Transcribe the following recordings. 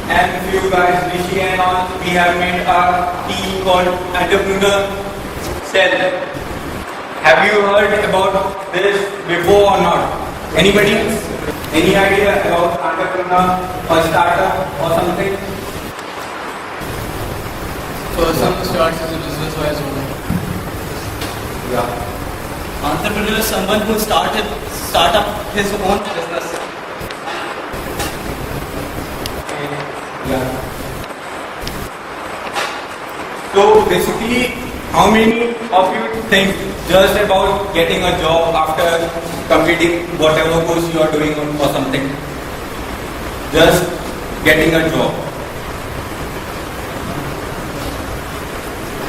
and few guys, Rishi and all, we have made a team called Entrepreneur Cell. Have you heard about this before or not? Anybody? Any idea about entrepreneur or startup or something? Person starts as a business by his own. Yeah. Entrepreneur is someone who start up his own business. Yeah. So basically, how many of you think just about getting a job after completing whatever course you are doing or something? Just getting a job.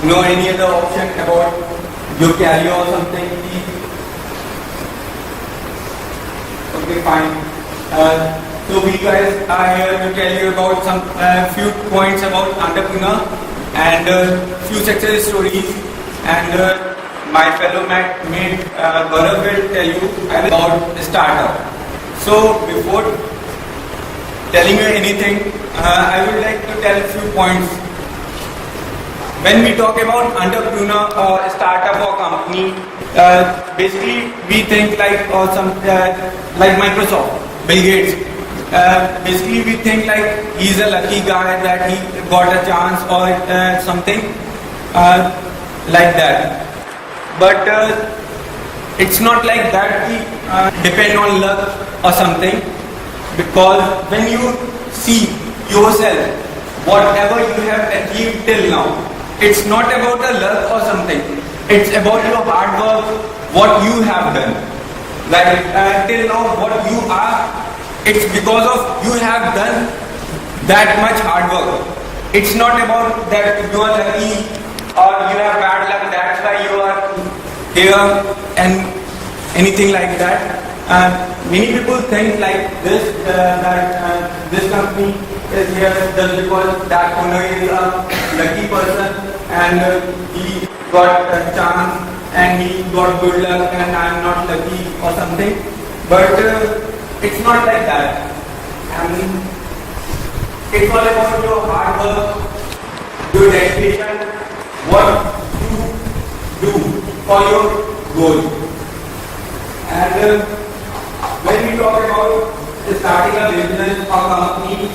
No any other option about your career or something? Okay, fine. So we guys are here to tell you about some few points about entrepreneur and few success stories, and my fellow mate Gaurav will tell you about startup. So before telling you anything, I would like to tell a few points. When we talk about entrepreneur or startup or company, basically we think like like Microsoft, Bill Gates. Basically we think like he's a lucky guy that he got a chance or something like that. But it's not like that. We depend on luck or something, because when you see yourself, whatever you have achieved till now, it's not about a luck or something. It's about your hard work, what you have done. Like till now, what you are. It's because of you have done that much hard work. It's not about that you are lucky or you have bad luck, that's why you are here and anything like that. Many people think like this, that this company is here just because that owner is a lucky person and he got a chance and he got good luck and I am not lucky or something. But it's not like that. I mean, it's all about your hard work, your dedication, what you do for your goal. And when we talk about starting a business or company,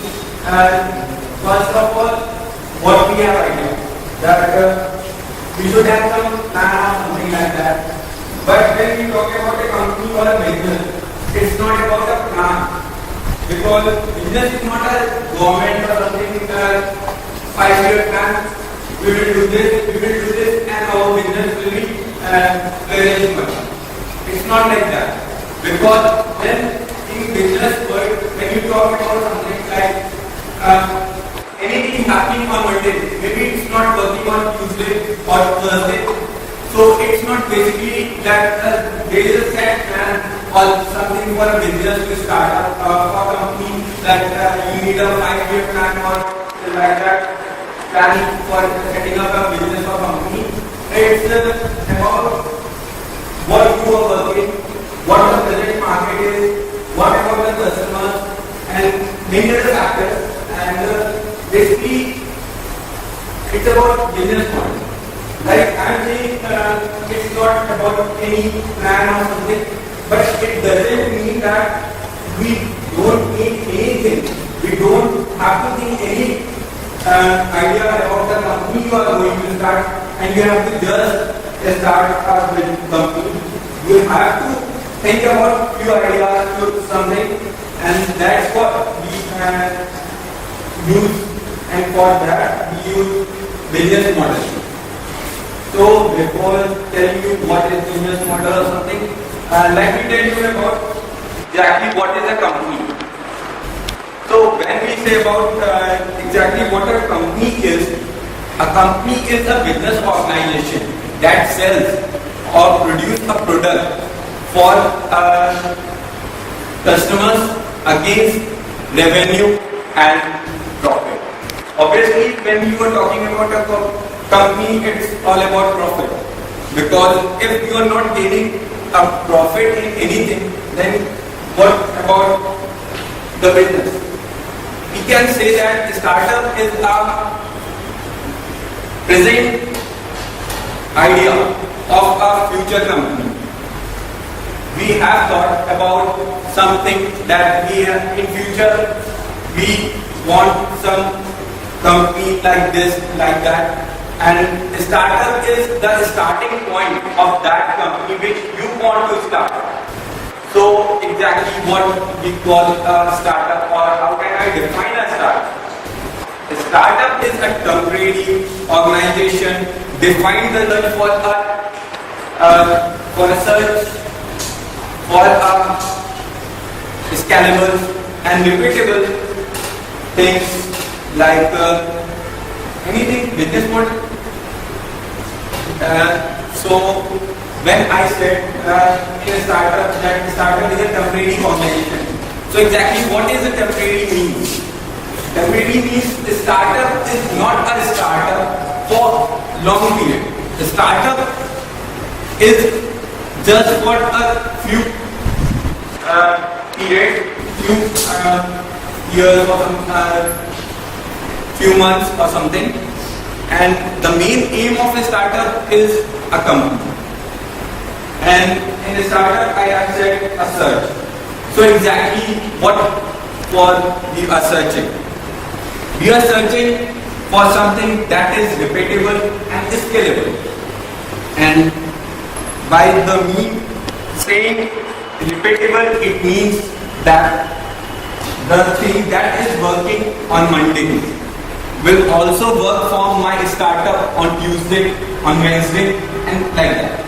first of all, what we have idea that we should have some plan or something like that. But when we talk about a company or a business, it's not about a plan, because business is not a government or something 5-year plan. We will do this, and our business will be very much. It's not like that, because then in business world, when you talk about something like anything happening on Monday, maybe it's not working on Tuesday or Thursday. So it's not basically that there is a set plan or something for a business to start up for a company that you need a 5-year plan or like that plan for setting up a business or company. It's about what you are working, what the present market is, what about the customers, and many other factors. And basically, it's about business model. Like I'm saying, it's not about any plan or something, but it doesn't mean that we don't need anything. We don't have to think any idea about the company you are going to start, and you have to just start a company. You have to think about few ideas to something, and that's what we use. And for that, we use business model. So before telling you what is business model or something, let me tell you about exactly what is a company. So when we say about exactly what a company is a business organization that sells or produces a product for customers against revenue and profit. Obviously, when you are talking about a company, it's all about profit. Because if you are not gaining a profit in anything, then what about the business? can say that startup is a present idea of a future company. We have thought about something that we have in future. We want some company like this, like that, and startup is the starting point of that company which you want to start. So exactly what we call a startup, or how can I define a startup? A startup is a temporary organization defined the search for a search for a scalable and repeatable things like anything business model. So when I said in a startup that startup is a temporary organization, so exactly what is a temporary means? Temporary means the startup is not a startup for long period. The startup is just for a few period, few years or few months or something, and the main aim of a startup is a company. And in a startup, I have said a search. So exactly what for we are searching? We are searching for something that is repeatable and scalable. And by the me saying repeatable, it means that the thing that is working on Monday will also work for my startup on Tuesday, on Wednesday, and like that.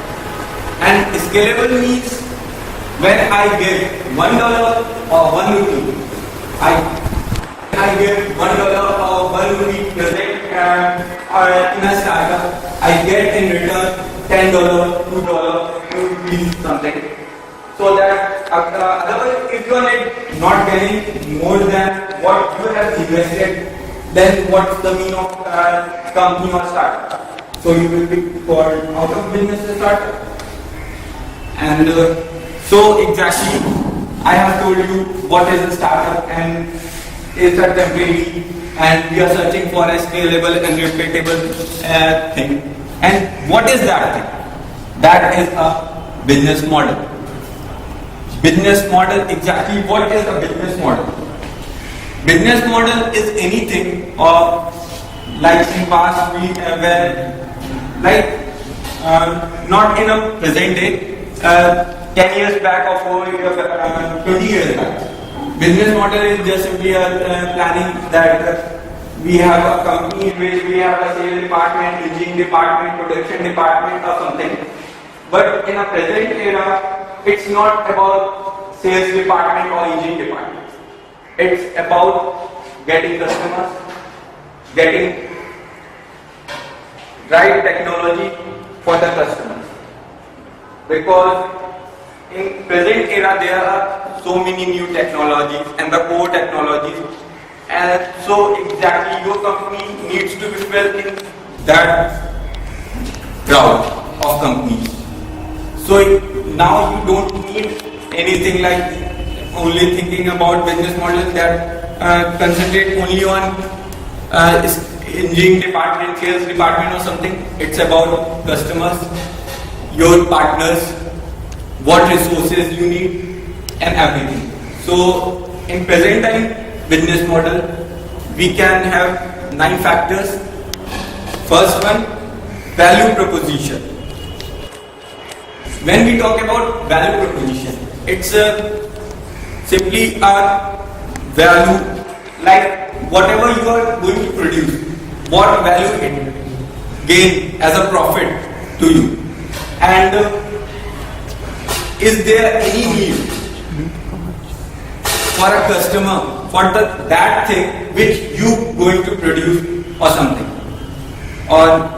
And scalable means when I get $1 or 1 rupee, I get $1 or 1 rupee present in a startup, I get in return $10, $2, 2 rupees something. So that otherwise, if you are not getting more than what you have invested, then what's the meaning of company or startup? So you will be called out of business startup. And so exactly, I have told you what is a startup and is a temporary, and we are searching for a scalable and repeatable thing. And what is that thing? That is a business model. Business model, exactly what is a business model? Business model is anything, or like in past we were not in a present day, 10 years back or 20 years back. Business model is just simply a planning that we have a company in which we have a sales department, engineering department, production department or something. But in a present era, it's not about sales department or engineering department. It's about getting customers, getting right technology for the customers. Because in present era there are so many new technologies and the core technologies, and so exactly your company needs to be filled in that crowd of companies. So now you don't need anything like only thinking about business models that concentrate only on engineering department, sales department or something. It's about customers, your partners, what resources you need, and everything. So in present time business model, we can have 9 factors. First one, value proposition. When we talk about value proposition, it's simply a value, like whatever you are going to produce, what value it gain as a profit to you, and is there any need for a customer for that thing which you going to produce or something, or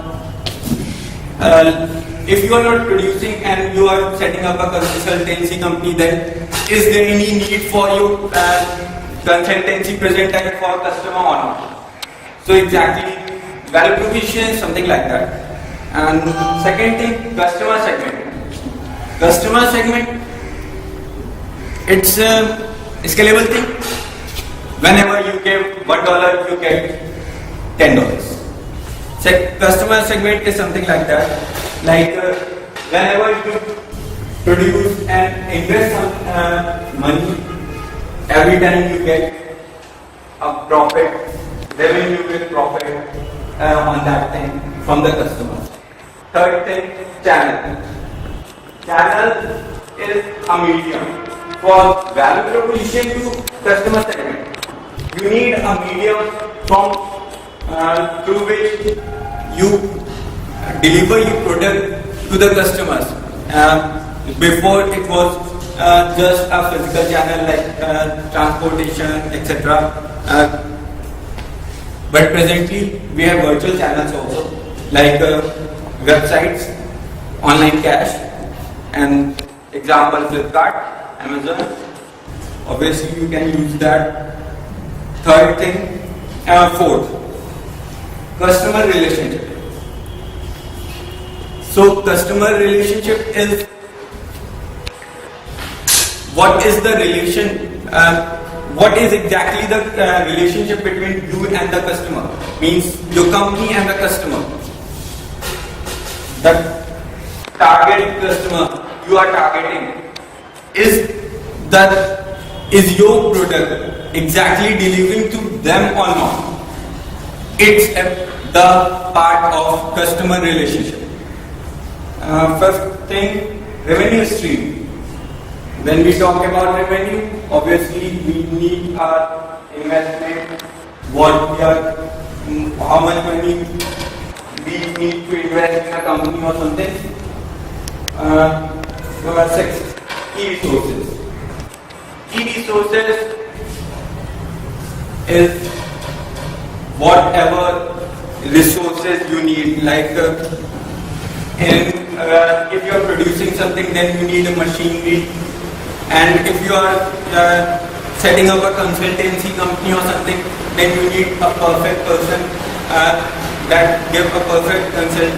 if you are not producing and you are setting up a consultancy company, then is there any need for you consultancy present time for customer or not? So exactly, value proposition, something like that. And second thing, customer segment. Customer segment, it's a scalable thing. whenever you give $1, you get $10. Customer segment is something like that. Like whenever you produce and invest some money, every time you get a profit, revenue with profit on that thing from the customer. Third thing, channel. Channel is a medium for value proposition to customer segment. You need a medium from through which you deliver your product to the customers. Before it was just a physical channel like transportation, etc. But presently we have virtual channels also, like websites, online cash, and example Flipkart, Amazon. Obviously you can use that. Third thing, fourth, customer relationship. So customer relationship is what is the relation, what is exactly the relationship between you and the customer, means your company and the customer. The target customer you are targeting, is your product exactly delivering to them or not? It's the part of customer relationship. First thing, revenue stream. When we talk about revenue, obviously we need our investment, how much money we need to invest in a company or something. Six, key resources. Key resources is whatever resources you need, like if you are producing something, then you need a machinery, and if you are setting up a consultancy company or something, then you need a perfect person that give a perfect consult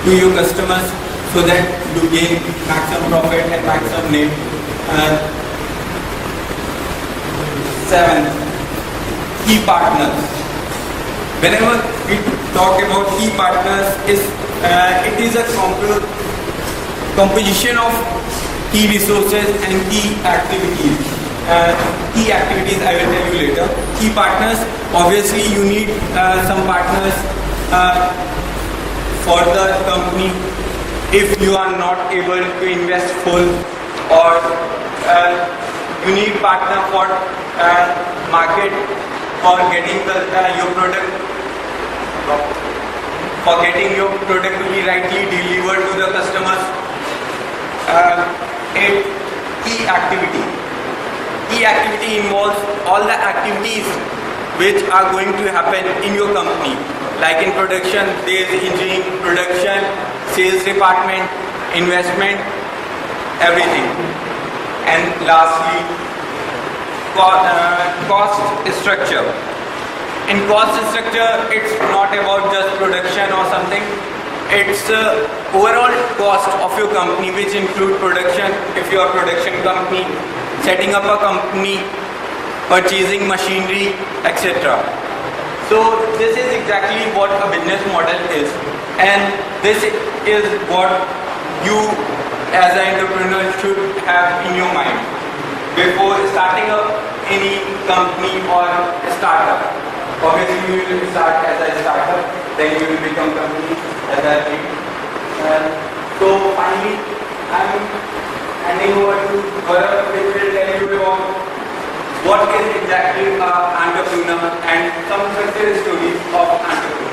to your customers so that you gain maximum profit and maximum name. Seven, key partners. Whenever we talk about key partners, it is a composition of key resources and key activities. Key activities I will tell you later. Key partners, obviously you need some partners for the company if you are not able to invest full, or you need partner for market, for getting your product, for getting your product to be rightly delivered to the customers. Key activity. Key activity involves all the activities which are going to happen in your company. Like in production, there is engineering, production, sales department, investment, everything. And lastly, cost structure. In cost structure, it's not about just production or something. It's overall cost of your company, which include production, if you are a production company, setting up a company, purchasing machinery, etc. So this is exactly what a business model is, and this is what you as an entrepreneur should have in your mind before starting up any company or startup. Obviously you will start as a startup, then you will become company as a thing. So finally I am handing over to Gaurav, which will tell you about what is exactly an entrepreneur and some success stories of entrepreneurs.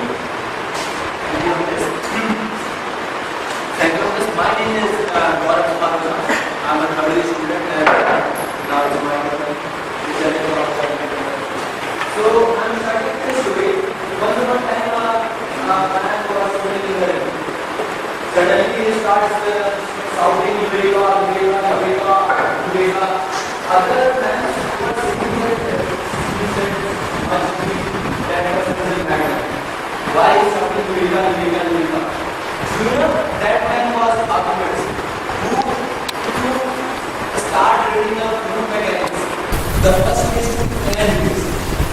My name is Gaurav Kumar. I'm a third year student and now it's my journey for entrepreneurship. So I'm starting this story. Once upon a time, when I was studying, suddenly he starts shouting, "Eureka, Eureka, Eureka, Eureka." Other friends were sitting there. He said, "Must be that person doesn't matter. Why is shouting Eureka, Eureka, Eureka?" You know, that man was Archimedes, who started reading up new mechanics. The first is energy.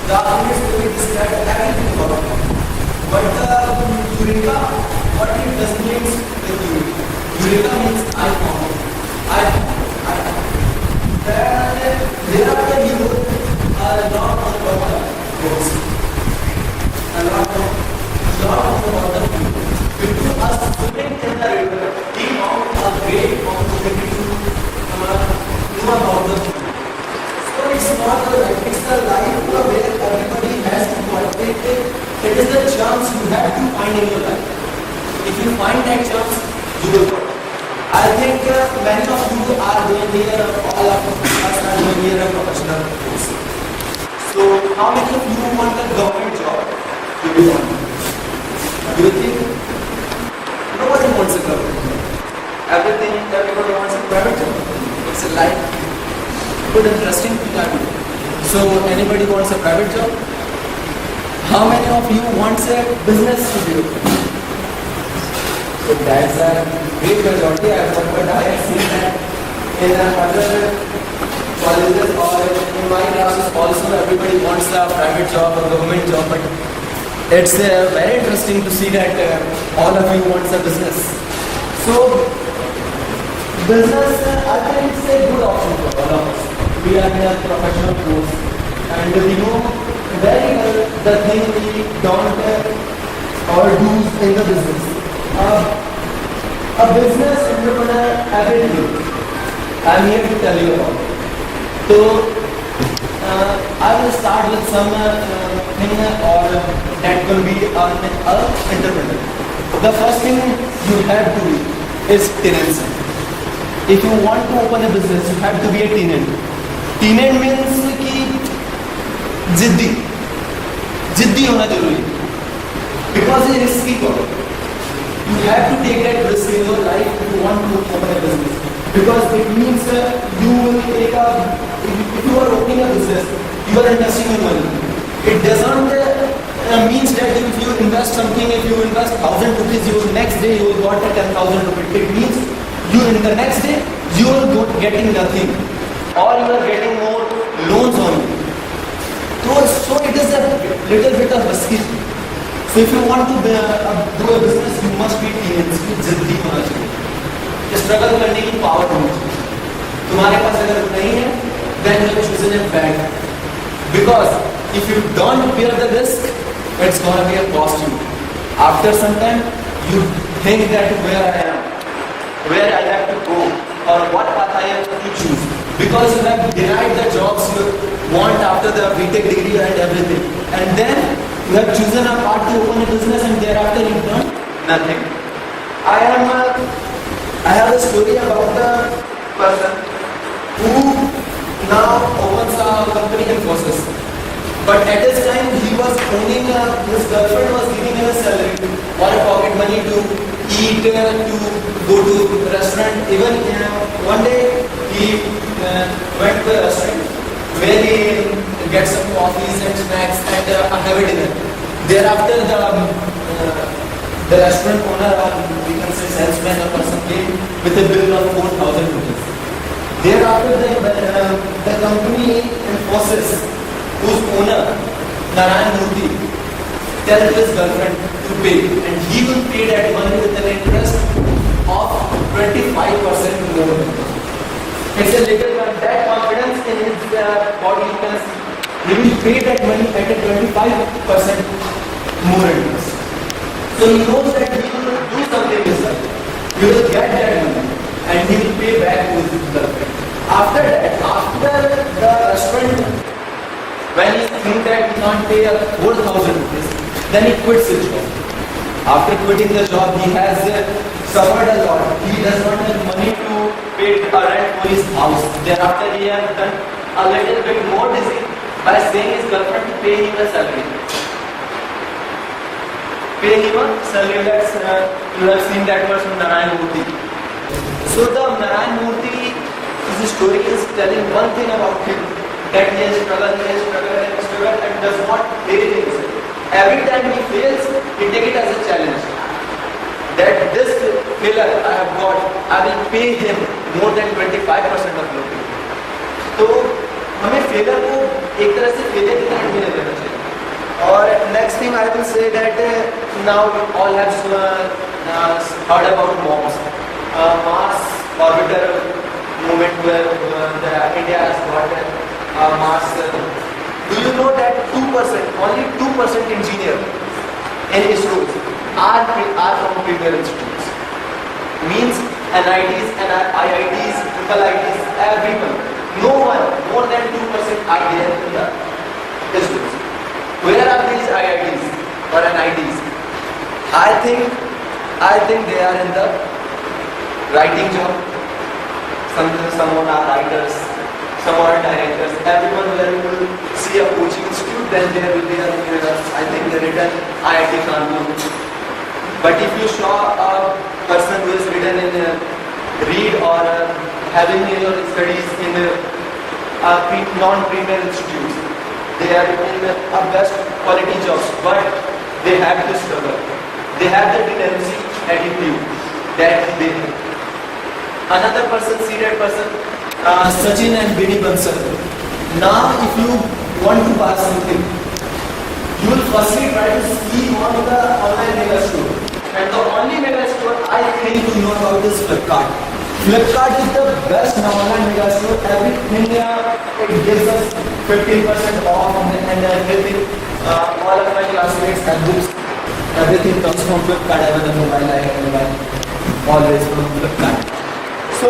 The alchemist story describes everything about it. But the Eureka, what it does means with Eureka. Eureka means I found it. I found it. Thereafter he wrote a lot about the books. A lot about the people. Because us swimming in the river, he found a great opportunity to know about the people. So it's not it's the life where everybody has to participate. It is the chance you have to find in your life. If you find that chance, you will go. I think many of you are doing here, all of us are doing here a professional course. So how many of you want a government job? Do you want? Do you think? Nobody wants a government job. Everybody wants a private job. It's a life. Good, interesting thing I do. So anybody wants a private job? How many of you wants a business to do? So that's a great majority. But I have seen that in other colleges or in my classes also everybody wants a private job or government job. But it's very interesting to see that all of you wants a business. So business, I think it's a good option for all of us. We are in a professional course and we know very well the thing we don't or do in the business. A business entrepreneur everything. I am here to tell you about. So I will start with some thing or that will be an entrepreneur. The first thing you have to do is tenancy. If you want to open a business, you have to be a tenant. Tenant means कि जिद्दी होना जरूरी है. Because it's risky work. You have to take that risk in your life if you want to open a business. Because it means you will take if you are opening a business, you are investing your money. It doesn't means that if you invest something, if you invest 1,000 rupees, next day you will got 10,000 rupees. It means you in the next day you will getting nothing, or you are getting more loans on you. So it is a little bit of risky. So if you want to do a business, you must be जिद्दी होना चाहिए. Struggle करने की power होनी चाहिए. तुम्हारे पास अगर नहीं है, then you are choosing a bad. Because if you don't bear the risk, it's gonna be a cost you. After some time, you think that where I am, where I have to go, or what path I have to choose. Because you have denied the jobs you want after the BTech degree and everything. And then you have chosen a path to open a business and thereafter you've done nothing. I have a story about the person who now opens a company in Infosys. But at this time he was owning his girlfriend was giving him a salary or a pocket money to eat, to go to restaurant. Even one day he went to a restaurant where he gets some coffees and snacks and have a dinner. Thereafter the restaurant owner or we can say salesman or person came with a bill of 4,000 rupees. Thereafter the company Infosys, whose owner Narayan Murthy tells his girlfriend to pay, and he will pay that money with an interest of 25% more. It's a little that confidence in his body you can see. He will pay that money at a 25% more interest. So he knows that he will do something with that. He will get that money and he will pay back to his girlfriend. After that, after the restaurant, when he thinks that he can't pay 4,000 rupees, then he quits his job. After quitting the job, he has suffered a lot. He does not have money to pay rent for his house. Thereafter, he has done a little bit more dizzy by saying his girlfriend to pay him a salary. Pay him a salary. You have seen that was from Narayan Murthy. So the Narayan Murthy, his story is telling one thing about him, that he has struggled and does not hate himself. Every time he fails, he takes it as a challenge. That this failure I have got, I will pay him more than 25% of the pay. So हमें failure को एक तरह से failure की तरह नहीं लेना चाहिए. और next thing I will say that now all have heard about MOMS, Mars Orbiter movement where India has got Mars. Do you know that 2%, only 2% engineer in ISRO are from premier institutes? Means NITs and IITs, triple IITs, everyone. No one more than 2% are there in the ISRO. Where are these IITs or NITs? I think they are in the writing job. Someone are writers, some are directors. Everyone where you will see a coaching institute, then there will be I think the written IIT Kanpur. But if you saw a person who is written in read or having your studies in non-premier institutes, they are in a best quality jobs, but they have to struggle. They have the tendency attitude that they have. Another person, seated person, Sachin and Bini Bansal. Now, if you want to buy something, you will firstly try to see on the online mega store. And the only mega store I think you know about is Flipkart. Flipkart is the best online mega store. Everything it gives us 15% off and everything. All of my classmates and books, everything comes from Flipkart. I have a mobile, I have a mobile, always from Flipkart. So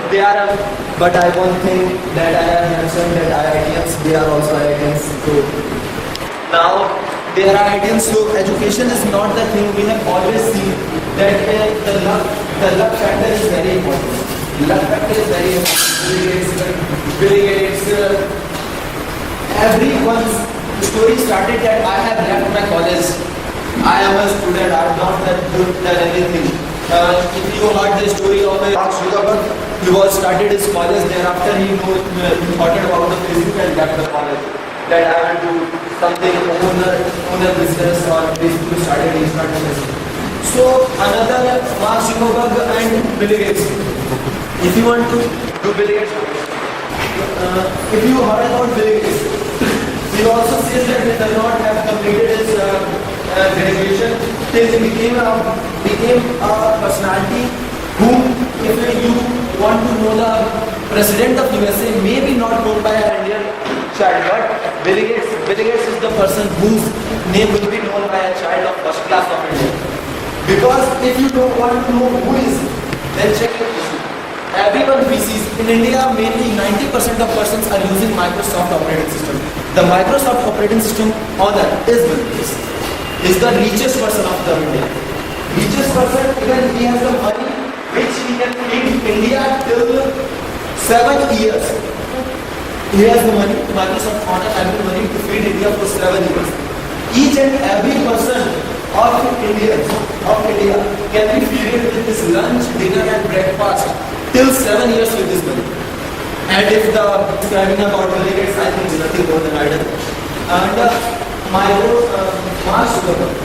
they are, but I won't think that I have mentioned that IITians, they are also IITians. So now they are IITians. So education is not the thing. We have always seen that the luck factor is very important. Luck factor is very important. Bill Gates, everyone's story started that I have left my college. I am a student. I have not done anything. If you heard the story of Mark Zuckerberg, he was started his college. Thereafter, he thought about the Facebook and left the college. That I will do something, own a business, or Facebook started. He started business. So another Mark Zuckerberg and Bill Gates. If you want to do Bill Gates, if you heard about Bill Gates, he also says that he does not have completed his graduation till he became a personality whom, if you want to know the president of USA, maybe not known by an Indian child, but Bill Gates is the person whose name will be known by a child of first class of India. Because if you don't want to know who is, then check your PC. Everyone PCs in India, mainly 90% of persons are using Microsoft operating system. The Microsoft operating system owner is Bill Gates. Is the richest person of the India. Richest person, even he has the money which he can feed India till 7 years. He has the money, Microsoft owner has the money to feed India for 7 years. Each and every person of India can be fed with his lunch, dinner and breakfast till 7 years with this money. And if the describing about Bill Gates, I think nothing more than idle. And Mark Zuckerberg.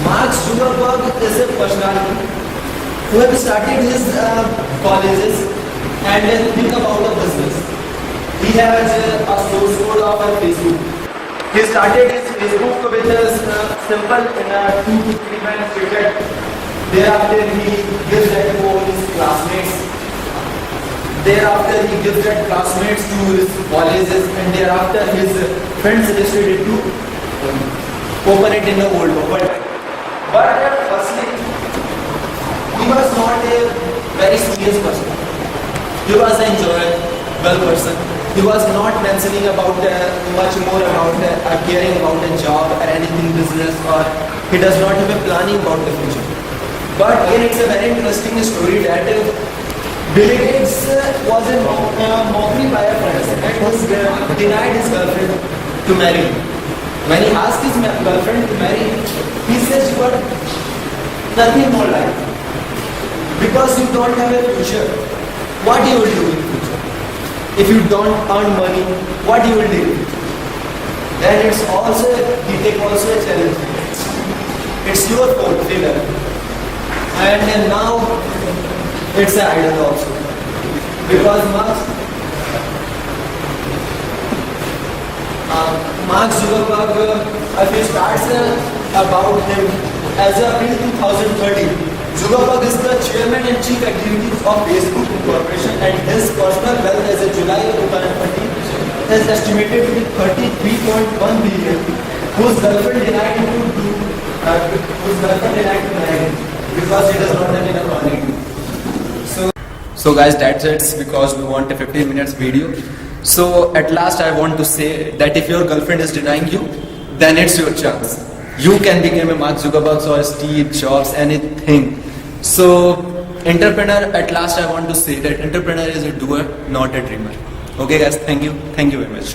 Mark Zuckerberg is a personality who have started his colleges and then think about a business. He has a source code of a Facebook. He started his Facebook with a simple in a 2 to 3 lines stated. Thereafter he gives that to all his classmates. Thereafter he gives that classmates to his colleges, and thereafter his friends suggested it to open it in the world. But firstly, he was not a very serious person. He was an enjoyable person. He was not mentioning about much more about caring about a job or anything business, or he does not have a planning about the future. But again, it's a very interesting story that Bill Gates was a mockery by a friend and was denied his girlfriend to marry him. When he asked his girlfriend to marry him, he says, "You got nothing more life because you don't have a future. What you will do in future? If you don't earn money, what you will do?" Then it's also he take also a challenge. It's your fault, failure. And now it's an idol also. Because Mark Zuckerberg, if you start about him as of April 2013, Zuckerberg is the chairman and chief executive of Facebook Corporation, and his personal wealth as of July 2013 is estimated to be 33.1 billion. Whose girlfriend denied him to do, whose girlfriend denied to marry him because he does not have enough money. So guys, that's it because we want a 15 minutes video. So at last I want to say that if your girlfriend is denying you, then it's your chance. You can become a Mark Zuckerberg or Steve Jobs, anything. So entrepreneur, at last I want to say that entrepreneur is a doer, not a dreamer. Okay guys, thank you very much.